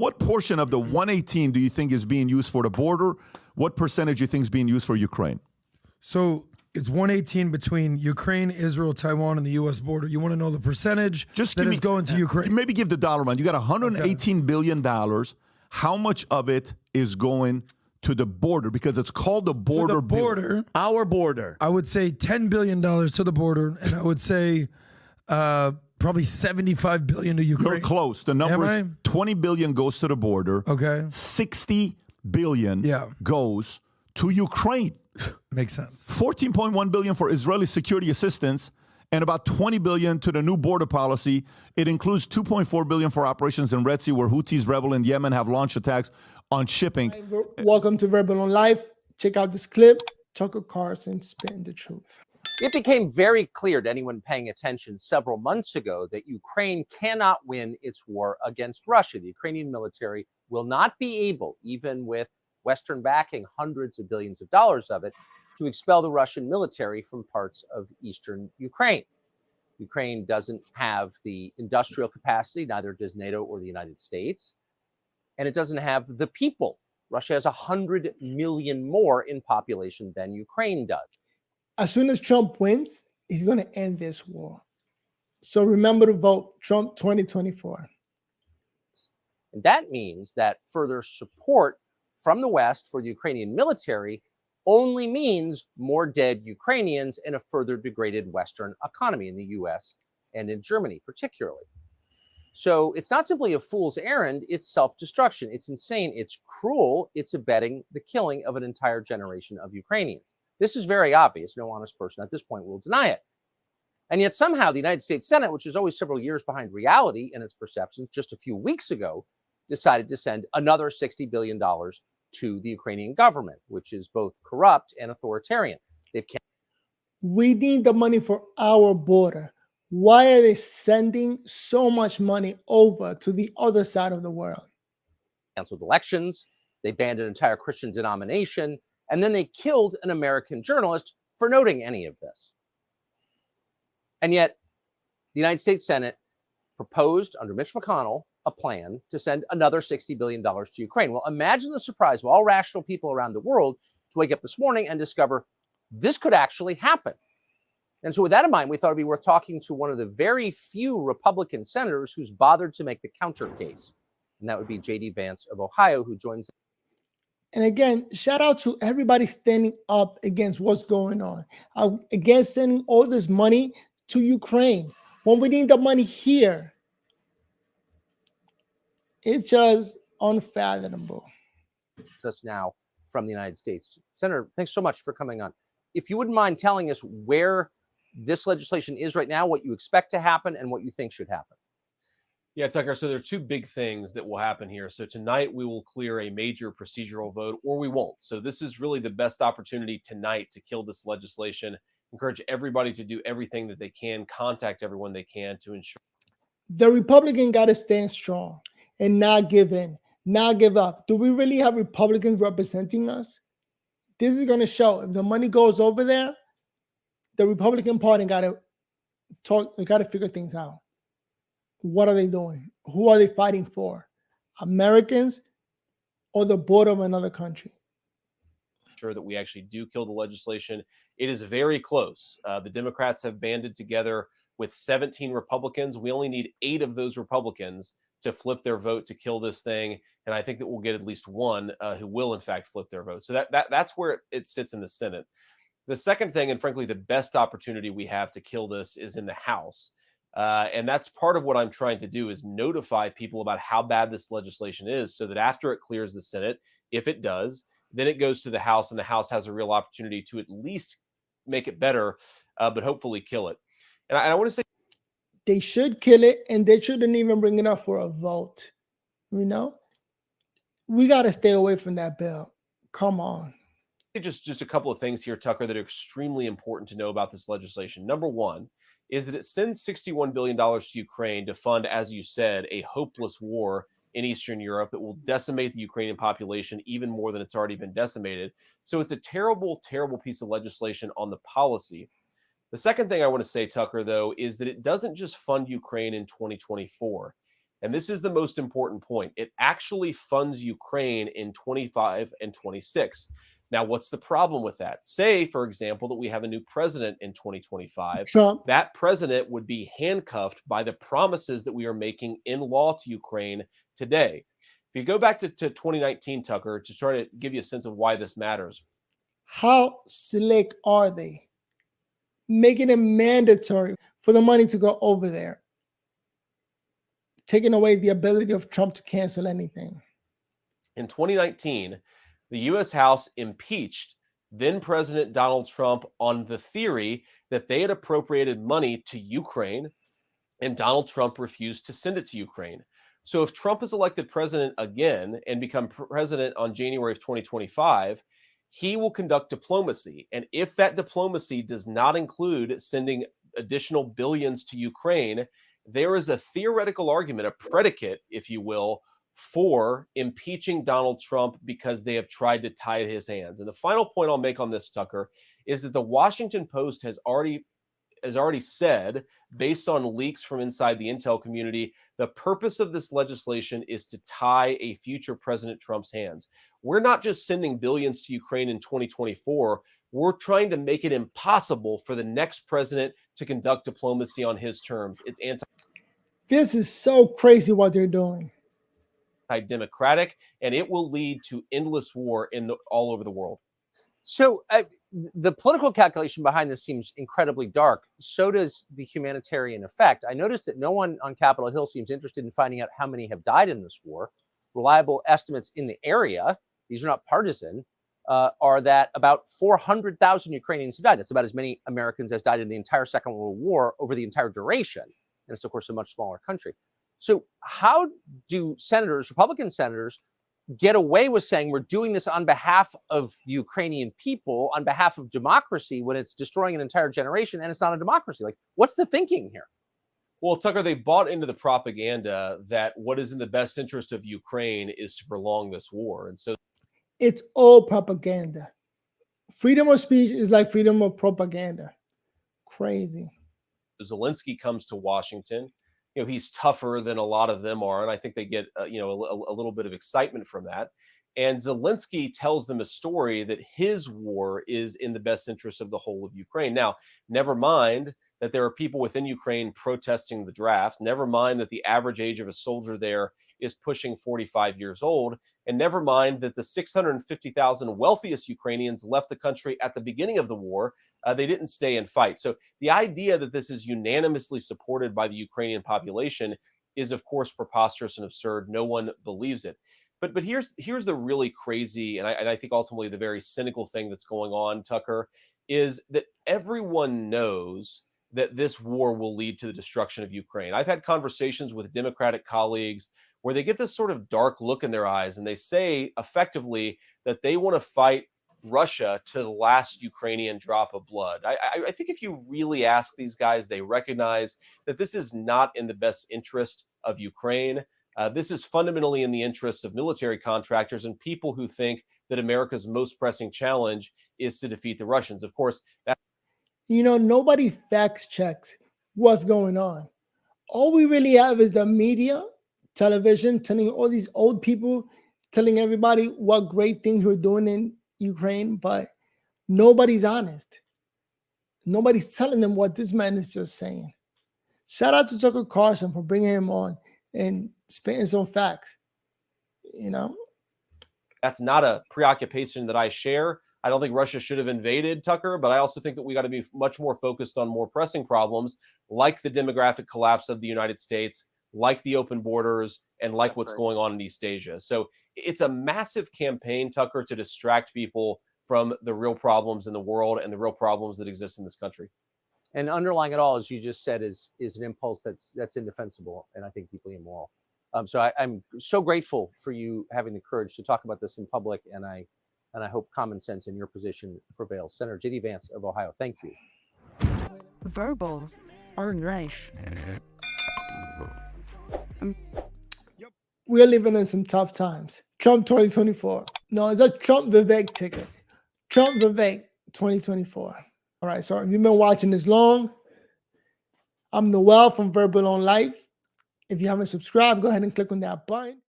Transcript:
What portion of the 118 do you think is being used for the border? What percentage do you think is being used for Ukraine? So it's 118 between Ukraine, Israel, Taiwan, and the U.S. border. You want to know the percentage that is going to Ukraine? Maybe give the dollar amount. You got $118 billion. How much of it is going to the border? Because it's called the border. To the border. Our border. I would say $10 billion to the border, and I would say probably $75 billion to Ukraine. You're close. The number is $20 billion goes to the border. Okay. $60 billion goes to Ukraine. Makes sense. $14.1 billion for Israeli security assistance and about $20 billion to the new border policy. It includes $2.4 billion for operations in Red Sea, where Houthis rebel in Yemen have launched attacks on shipping. Welcome to Verbal on Life. Check out this clip. Tucker Carlson spitting the truth. It became very clear to anyone paying attention several months ago that Ukraine cannot win its war against Russia. The Ukrainian military will not be able, even with Western backing, hundreds of billions of dollars of it, to expel the Russian military from parts of eastern Ukraine. Ukraine doesn't have the industrial capacity, neither does NATO or the United States, and it doesn't have the people. Russia has 100 million more in population than Ukraine does. As soon as Trump wins, he's going to end this war. So remember to vote Trump 2024. And that means that further support from the West for the Ukrainian military only means more dead Ukrainians and a further degraded Western economy in the US and in Germany, particularly. So it's not simply a fool's errand, it's self-destruction. It's insane, it's cruel, it's abetting the killing of an entire generation of Ukrainians. This is very obvious. No honest person at this point will deny it. And yet somehow the United States Senate, which is always several years behind reality in its perceptions, just a few weeks ago, decided to send another $60 billion to the Ukrainian government, which is both corrupt and authoritarian. We need the money for our border. Why are they sending so much money over to the other side of the world? Canceled elections, they banned an entire Christian denomination, and then they killed an American journalist for noting any of this. And yet, the United States Senate proposed under Mitch McConnell a plan to send another $60 billion to Ukraine. Well, imagine the surprise of all rational people around the world to wake up this morning and discover this could actually happen. And so with that in mind, we thought it'd be worth talking to one of the very few Republican senators who's bothered to make the counter case. And that would be J.D. Vance of Ohio, who joins us. And again, shout out to everybody standing up against what's going on, against sending all this money to Ukraine when we need the money here. It's just unfathomable. It's us now from the United States. Senator, thanks so much for coming on. If you wouldn't mind telling us where this legislation is right now, what you expect to happen, and what you think should happen. Yeah, Tucker, so there are two big things that will happen here. So tonight we will clear a major procedural vote, or we won't. So this is really the best opportunity tonight to kill this legislation. Encourage everybody to do everything that they can, contact everyone they can to ensure. The Republican got to stand strong and not give in, not give up. Do we really have Republicans representing us? This is going to show. If the money goes over there, the Republican Party got to talk. They got to figure things out. What are they doing? Who are they fighting for? Americans or the border of another country? Sure that we actually do kill the legislation. It is very close. The Democrats have banded together with 17 Republicans. We only need 8 of those Republicans to flip their vote to kill this thing. And I think that we'll get at least one who will, in fact, flip their vote. So that's where it sits in the Senate. The second thing, and frankly, the best opportunity we have to kill this is in the House. And that's part of what I'm trying to do is notify people about how bad this legislation is so that after it clears the Senate, if it does, then it goes to the House and the House has a real opportunity to at least make it better, but hopefully kill it. And I want to say they should kill it, and they shouldn't even bring it up for a vote. You know, we got to stay away from that bill. Come on. Just a couple of things here, Tucker, that are extremely important to know about this legislation. Number one is that it sends $61 billion to Ukraine to fund, as you said, a hopeless war in Eastern Europe. It will decimate the Ukrainian population even more than it's already been decimated. So it's a terrible, terrible piece of legislation on the policy. The second thing I want to say, Tucker, though, is that it doesn't just fund Ukraine in 2024. And this is the most important point. It actually funds Ukraine in 25 and 26. Now, what's the problem with that? Say, for example, that we have a new president in 2025. Trump. That president would be handcuffed by the promises that we are making in law to Ukraine today. If you go back to 2019, Tucker, to try to give you a sense of why this matters. How slick are they? Making it mandatory for the money to go over there. Taking away the ability of Trump to cancel anything. In 2019, the U.S. House impeached then President Donald Trump on the theory that they had appropriated money to Ukraine, and Donald Trump refused to send it to Ukraine. So if Trump is elected president again and become president on January of 2025, he will conduct diplomacy. And if that diplomacy does not include sending additional billions to Ukraine, there is a theoretical argument, a predicate, if you will, for impeaching Donald Trump because they have tried to tie his hands. And the final point I'll make on this, Tucker, is that the Washington Post has already said, based on leaks from inside the intel community, the purpose of this legislation is to tie a future President Trump's hands. We're not just sending billions to Ukraine in 2024. We're trying to make it impossible for the next president to conduct diplomacy on his terms. It's This is so crazy what they're doing. Anti-democratic, and it will lead to endless war all over the world. So the political calculation behind this seems incredibly dark. So does the humanitarian effect. I noticed that no one on Capitol Hill seems interested in finding out how many have died in this war. Reliable estimates in the area, these are not partisan, are that about 400,000 Ukrainians have died. That's about as many Americans as died in the entire Second World War over the entire duration. And it's, of course, a much smaller country. So how do senators, Republican senators, get away with saying we're doing this on behalf of the Ukrainian people, on behalf of democracy, when it's destroying an entire generation and it's not a democracy? Like, what's the thinking here? Well, Tucker, they bought into the propaganda that what is in the best interest of Ukraine is to prolong this war. And so it's all propaganda. Freedom of speech is like freedom of propaganda. Crazy. Zelensky comes to Washington. You know, he's tougher than a lot of them are, and I think they get a little bit of excitement from that. And Zelensky tells them a story that his war is in the best interest of the whole of Ukraine. Now, never mind that there are people within Ukraine protesting the draft. Never mind that the average age of a soldier there is pushing 45 years old. And never mind that the 650,000 wealthiest Ukrainians left the country at the beginning of the war. They didn't stay and fight. So the idea that this is unanimously supported by the Ukrainian population is, of course, preposterous and absurd. No one believes it. But here's the really crazy, and I think ultimately the very cynical thing that's going on, Tucker, is that everyone knows that this war will lead to the destruction of Ukraine. I've had conversations with Democratic colleagues where they get this sort of dark look in their eyes, and they say effectively that they want to fight Russia to the last Ukrainian drop of blood. I think if you really ask these guys, they recognize that this is not in the best interest of Ukraine. This is fundamentally in the interests of military contractors and people who think that America's most pressing challenge is to defeat the Russians. Of course, nobody fact checks what's going on. All we really have is the media, television, telling all these old people, telling everybody what great things we're doing in Ukraine, but nobody's honest. Nobody's telling them what this man is just saying. Shout out to Tucker Carlson for bringing him on and spitting some facts. That's not a preoccupation that I share. I don't think Russia should have invaded, Tucker, but I also think that we got to be much more focused on more pressing problems like the demographic collapse of the United States, like the open borders, and like what's going on in East Asia. So it's a massive campaign, Tucker, to distract people from the real problems in the world and the real problems that exist in this country. And underlying it all, as you just said, is an impulse that's indefensible and I think deeply immoral. So I'm so grateful for you having the courage to talk about this in public, and I hope common sense in your position prevails. Senator J.D. Vance of Ohio, thank you. Verbal or life. We're living in some tough times. Trump 2024. No, it's a Trump Vivek ticket. Trump Vivek 2024. All right, so if you've been watching this long, I'm Noel from Verbal on Life. If you haven't subscribed, go ahead and click on that button.